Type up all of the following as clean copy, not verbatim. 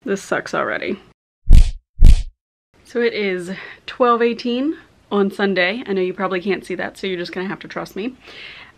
This sucks already. So it is 12:18 on Sunday. I know you probably can't see that, so you're just gonna have to trust me.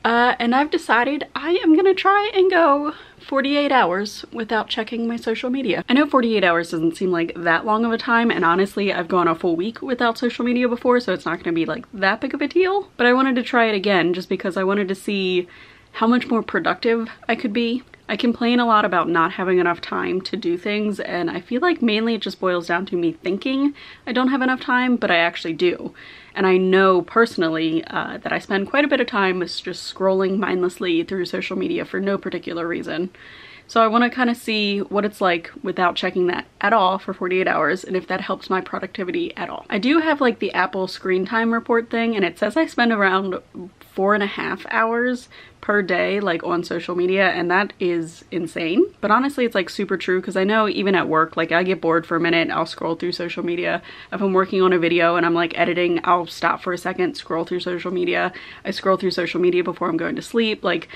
And I've decided I am gonna try and go 48 hours without checking my social media. I know 48 hours doesn't seem like that long of a time, and honestly, I've gone a full week without social media before, so it's not gonna be like that big of a deal. But I wanted to try it again just because I wanted to see how much more productive I could be. I complain a lot about not having enough time to do things, and I feel like mainly it just boils down to me thinking I don't have enough time, but I actually do. And I know personally that I spend quite a bit of time just scrolling mindlessly through social media for no particular reason. So I want to kind of see what it's like without checking that at all for 48 hours and if that helps my productivity at all. I do have like the Apple screen time report thing, and it says I spend around 4.5 hours per day like on social media, and that is insane. But honestly, it's like super true, because I know even at work, like I get bored for a minute, I'll scroll through social media. If I'm working on a video and I'm like editing, I'll stop for a second, scroll through social media. I scroll through social media before I'm going to sleep. Like,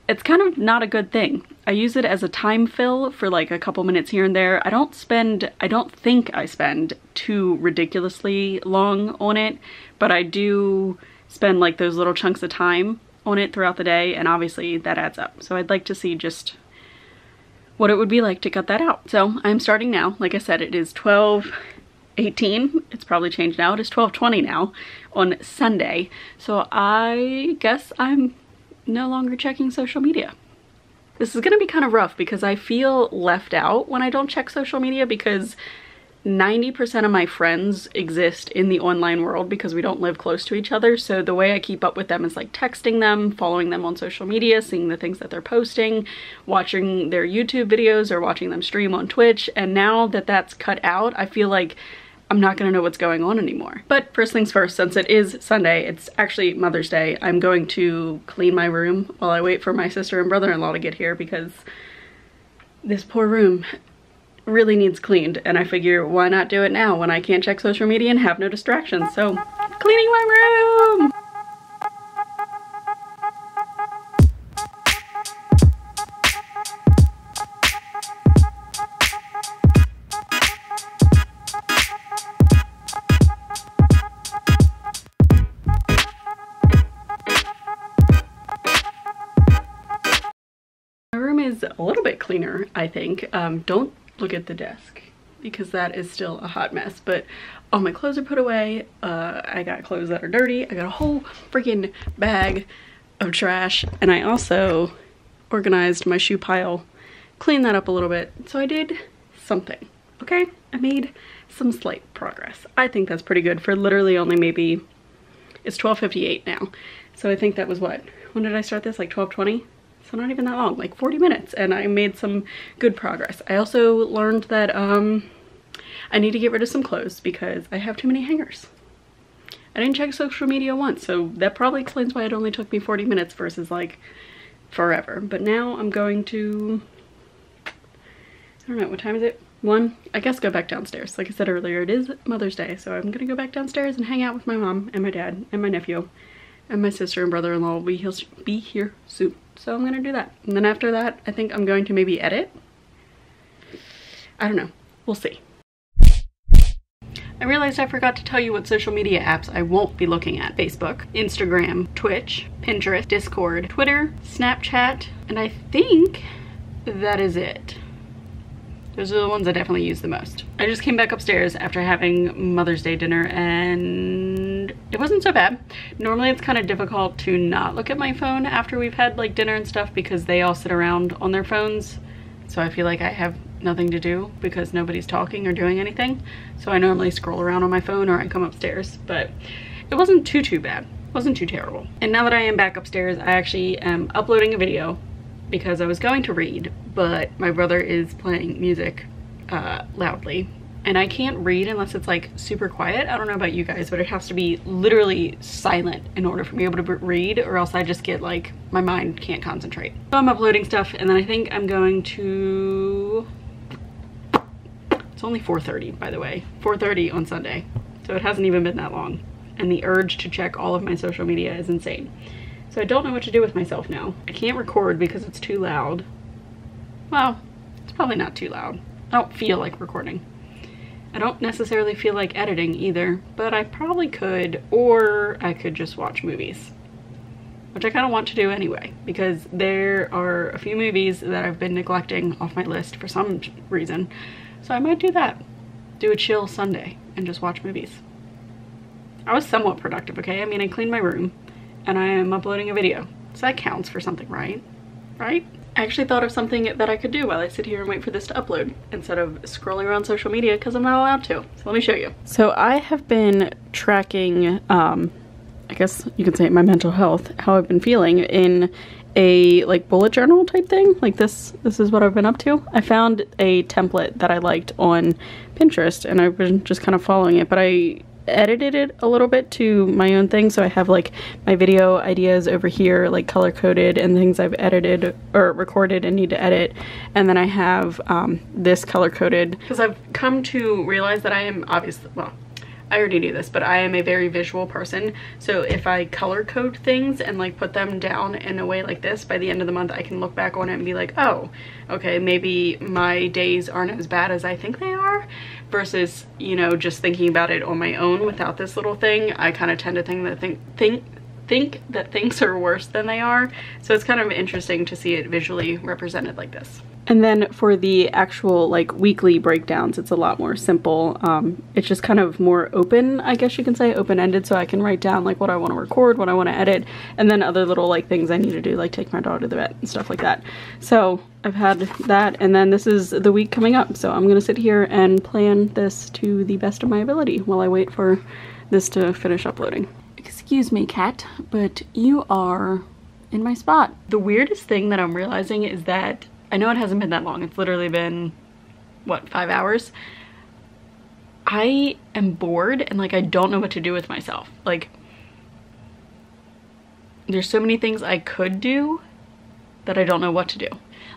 it's kind of not a good thing. I use it as a time fill for like a couple minutes here and there. I don't think I spend too ridiculously long on it, but I do spend like those little chunks of time on it throughout the day, and obviously that adds up. So I'd like to see just what it would be like to cut that out. So I'm starting now. Like I said, it is 12:18. It's probably changed now. It is 12:20 now on Sunday. So I guess I'm no longer checking social media. This is gonna be kind of rough because I feel left out when I don't check social media, because 90% of my friends exist in the online world because we don't live close to each other. So the way I keep up with them is like texting them, following them on social media, seeing the things that they're posting, watching their YouTube videos or watching them stream on Twitch. And now that that's cut out, I feel like I'm not gonna know what's going on anymore. But first things first, since it is Sunday, it's actually Mother's Day, I'm going to clean my room while I wait for my sister and brother-in-law to get here, because this poor room really needs cleaned, and I figure why not do it now when I can't check social media and have no distractions. So, cleaning my room! My room is a little bit cleaner, I think. Don't look at the desk because that is still a hot mess, but all my clothes are put away. I got clothes that are dirty. I got a whole freaking bag of trash, and I also organized my shoe pile, cleaned that up a little bit. So I did something, okay? I made some slight progress. I think that's pretty good for literally only maybe, it's 12:58 now. So I think that was what? When did I start this? Like 12:20? So not even that long, like 40 minutes, and I made some good progress. I also learned that I need to get rid of some clothes because I have too many hangers. I didn't check social media once, so that probably explains why it only took me 40 minutes versus like forever. But now I'm going to, I don't know, what time is it? 1? I guess go back downstairs. Like I said earlier, it is Mother's Day, so I'm gonna go back downstairs and hang out with my mom and my dad and my nephew. And my sister and brother-in-law will be here soon. So I'm gonna do that. And then after that, I think I'm going to maybe edit. I don't know, we'll see. I realized I forgot to tell you what social media apps I won't be looking at. Facebook, Instagram, Twitch, Pinterest, Discord, Twitter, Snapchat, and I think that is it. Those are the ones I definitely use the most. I just came back upstairs after having Mother's Day dinner, and it wasn't so bad. Normally it's kind of difficult to not look at my phone after we've had like dinner and stuff because they all sit around on their phones. So I feel like I have nothing to do because nobody's talking or doing anything. So I normally scroll around on my phone or I come upstairs, but it wasn't too bad. It wasn't too terrible. And now that I am back upstairs, I actually am uploading a video because I was going to read, but my brother is playing music loudly, and I can't read unless it's like super quiet. I don't know about you guys, but it has to be literally silent in order for me able to read, or else I just get like, my mind can't concentrate. So I'm uploading stuff, and then I think I'm going to, it's only 4:30 by the way, 4:30 on Sunday, so it hasn't even been that long, and the urge to check all of my social media is insane. So I don't know what to do with myself now. I can't record because it's too loud. Well, it's probably not too loud. I don't feel like recording. I don't necessarily feel like editing either, but I probably could, or I could just watch movies, which I kind of want to do anyway, because there are a few movies that I've been neglecting off my list for some reason. So I might do that. Do a chill Sunday and just watch movies. I was somewhat productive, okay? I mean, I cleaned my room and I am uploading a video. So that counts for something, right? Right? I actually thought of something that I could do while I sit here and wait for this to upload instead of scrolling around social media because I'm not allowed to. So let me show you. So I have been tracking, I guess you could say my mental health, how I've been feeling in a like bullet journal type thing. Like this is what I've been up to. I found a template that I liked on Pinterest and I've been just kind of following it, but I edited it a little bit to my own thing. So I have like my video ideas over here, like color coded, and things I've edited or recorded and need to edit. And then I have this color coded because I've come to realize that I am obviously, well, I already knew this, but I am a very visual person. So if I color code things and like put them down in a way like this, by the end of the month, I can look back on it and be like, oh, okay, maybe my days aren't as bad as I think they are, versus, you know, just thinking about it on my own without this little thing. I kind of tend to think that things are worse than they are. So it's kind of interesting to see it visually represented like this. And then for the actual like weekly breakdowns, it's a lot more simple. It's just kind of more open, I guess you can say, open-ended, so I can write down like what I want to record, what I want to edit, and then other little like things I need to do, like take my daughter to the vet and stuff like that. So I've had that, and then this is the week coming up, so I'm gonna sit here and plan this to the best of my ability while I wait for this to finish uploading. Excuse me, cat, but you are in my spot. The weirdest thing that I'm realizing is that I know it hasn't been that long. It's literally been, what, 5 hours? I am bored and like I don't know what to do with myself. Like, there's so many things I could do that I don't know what to do.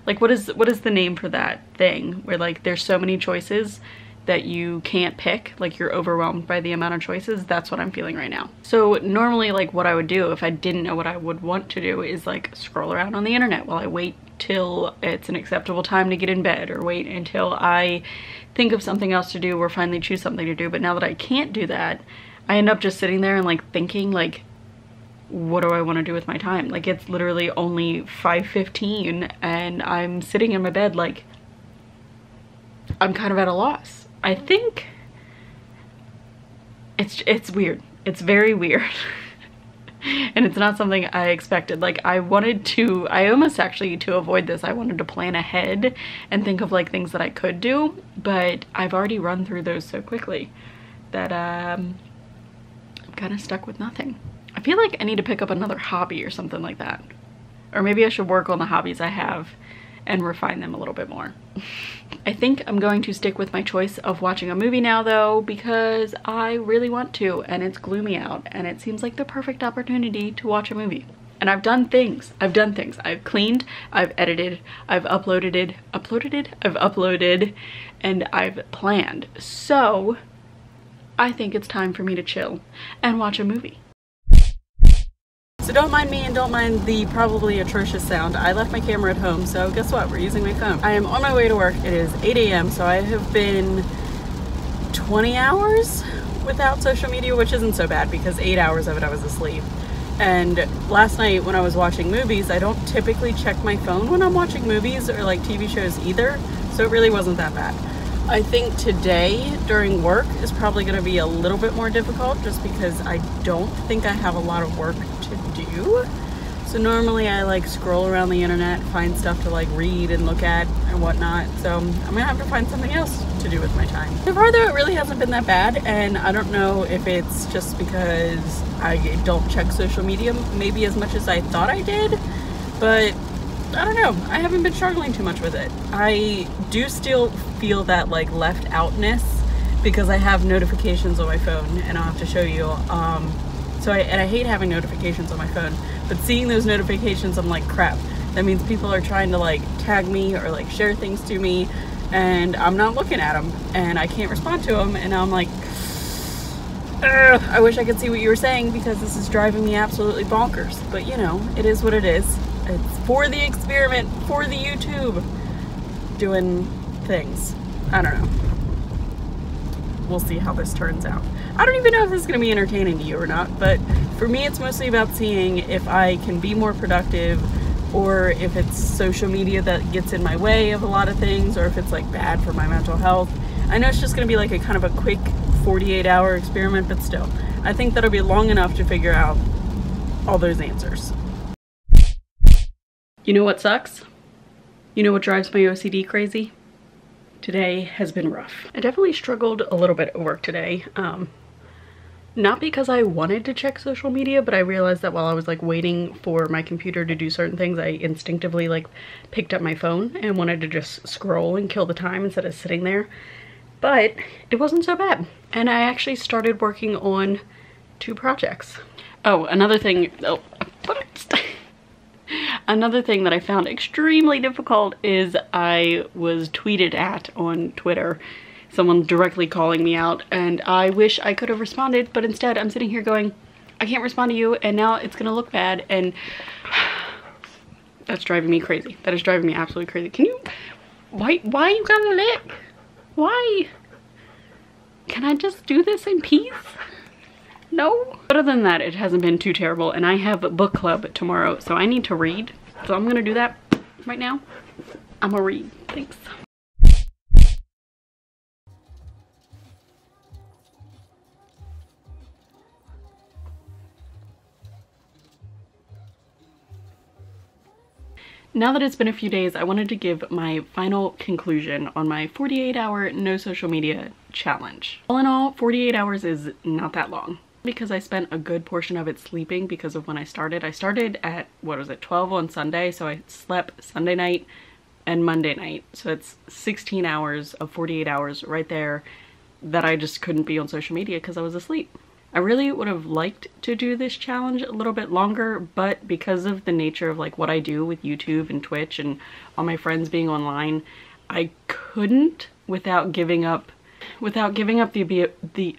Like, what is the name for that thing where like there's so many choices that you can't pick, like you're overwhelmed by the amount of choices? That's what I'm feeling right now. So normally like what I would do if I didn't know what I would want to do is like scroll around on the internet while I wait till it's an acceptable time to get in bed, or wait until I think of something else to do or finally choose something to do. But now that I can't do that, I end up just sitting there and like thinking like, what do I want to do with my time? Like it's literally only 5:15 and I'm sitting in my bed like I'm kind of at a loss. I think it's weird. It's very weird. And it's not something I expected. Like I almost actually, to avoid this, I wanted to plan ahead and think of like things that I could do, but I've already run through those so quickly that I'm kind of stuck with nothing. I feel like I need to pick up another hobby or something like that. Or maybe I should work on the hobbies I have and refine them a little bit more. I think I'm going to stick with my choice of watching a movie now though, because I really want to, and it's gloomy out and it seems like the perfect opportunity to watch a movie. And I've done things. I've cleaned, I've edited, I've uploaded, and I've planned. So I think it's time for me to chill and watch a movie. So don't mind me and don't mind the probably atrocious sound. I left my camera at home, so guess what? We're using my phone. I am on my way to work. It is 8 a.m. so I have been 20 hours without social media, which isn't so bad because 8 hours of it I was asleep. And last night when I was watching movies, I don't typically check my phone when I'm watching movies or like TV shows either, so it really wasn't that bad. I think today during work is probably going to be a little bit more difficult just because I don't think I have a lot of work to do. So normally I like scroll around the internet, find stuff to like read and look at and whatnot. So I'm gonna have to find something else to do with my time. So far though, it really hasn't been that bad, and I don't know if it's just because I don't check social media maybe as much as I thought I did, but I don't know. I haven't been struggling too much with it. I do still feel that like left outness because I have notifications on my phone, and I'll have to show you. I hate having notifications on my phone, but seeing those notifications, I'm like, crap. That means people are trying to like tag me or like share things to me, and I'm not looking at them, and I can't respond to them, and now I'm like, I wish I could see what you were saying because this is driving me absolutely bonkers. But you know, it is what it is. It's for the experiment, for the YouTube, doing things. I don't know. We'll see how this turns out. I don't even know if this is going to be entertaining to you or not, but for me it's mostly about seeing if I can be more productive, or if it's social media that gets in my way of a lot of things, or if it's like bad for my mental health. I know it's just going to be like a kind of a quick 48-hour experiment, but still, I think that'll be long enough to figure out all those answers. You know what sucks? You know what drives my OCD crazy? Today has been rough. I definitely struggled a little bit at work today. Not because I wanted to check social media, but I realized that while I was like waiting for my computer to do certain things, I instinctively like picked up my phone and wanted to just scroll and kill the time instead of sitting there. But it wasn't so bad. And I actually started working on 2 projects. Oh, another thing, another thing that I found extremely difficult is I was tweeted at on Twitter, someone directly calling me out, and I wish I could have responded, but instead I'm sitting here going, I can't respond to you, and now it's gonna look bad, and that's driving me crazy. That is driving me absolutely crazy. Can you, why you gotta lick? Why? Can I just do this in peace? No. Other than that, it hasn't been too terrible, and I have book club tomorrow, so I need to read. So I'm gonna do that right now. I'm gonna read. Thanks. Now that it's been a few days, I wanted to give my final conclusion on my 48-hour no social media challenge. All in all, 48 hours is not that long, because I spent a good portion of it sleeping because of when I started. I started at, what was it, 12 on Sunday, so I slept Sunday night and Monday night. So it's 16 hours of 48 hours right there that I just couldn't be on social media because I was asleep. I really would have liked to do this challenge a little bit longer, but because of the nature of like what I do with YouTube and Twitch and all my friends being online, I couldn't without giving up the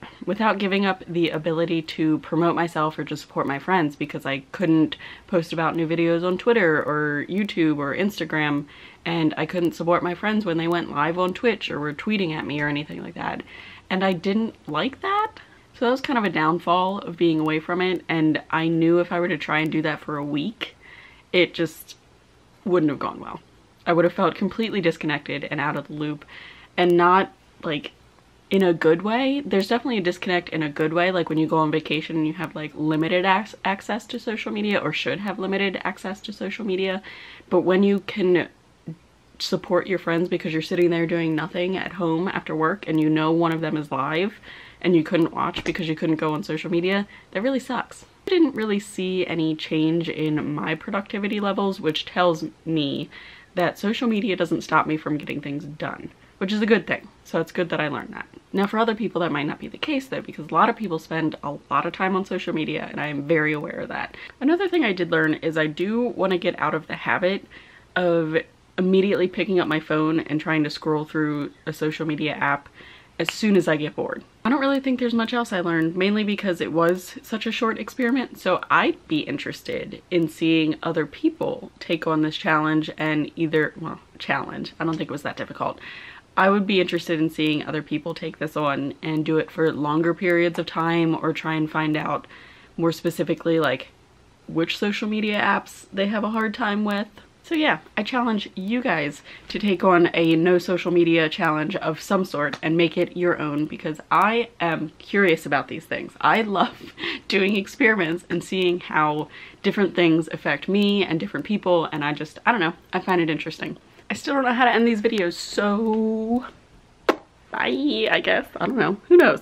ability to promote myself or to support my friends, because I couldn't post about new videos on Twitter or YouTube or Instagram, and I couldn't support my friends when they went live on Twitch or were tweeting at me or anything like that. And I didn't like that. So that was kind of a downfall of being away from it, and I knew if I were to try and do that for a week, it just wouldn't have gone well. I would have felt completely disconnected and out of the loop, and not like in a good way. There's definitely a disconnect in a good way, like when you go on vacation and you have like limited access to social media, or should have limited access to social media. But when you can support your friends because you're sitting there doing nothing at home after work and you know one of them is live and you couldn't watch because you couldn't go on social media, that really sucks. I didn't really see any change in my productivity levels, which tells me that social media doesn't stop me from getting things done, which is a good thing. So it's good that I learned that. Now for other people that might not be the case though, because a lot of people spend a lot of time on social media, and I am very aware of that. Another thing I did learn is I do want to get out of the habit of immediately picking up my phone and trying to scroll through a social media app as soon as I get bored. I don't really think there's much else I learned, mainly because it was such a short experiment, so I'd be interested in seeing other people take on this challenge and either, well, challenge, I don't think it was that difficult. I would be interested in seeing other people take this on and do it for longer periods of time, or try and find out more specifically like which social media apps they have a hard time with. So yeah, I challenge you guys to take on a no social media challenge of some sort and make it your own, because I am curious about these things. I love doing experiments and seeing how different things affect me and different people, and I don't know, I find it interesting. I still don't know how to end these videos, so bye, I guess. I don't know, who knows?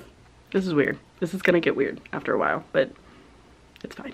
This is weird. This is gonna get weird after a while, but it's fine.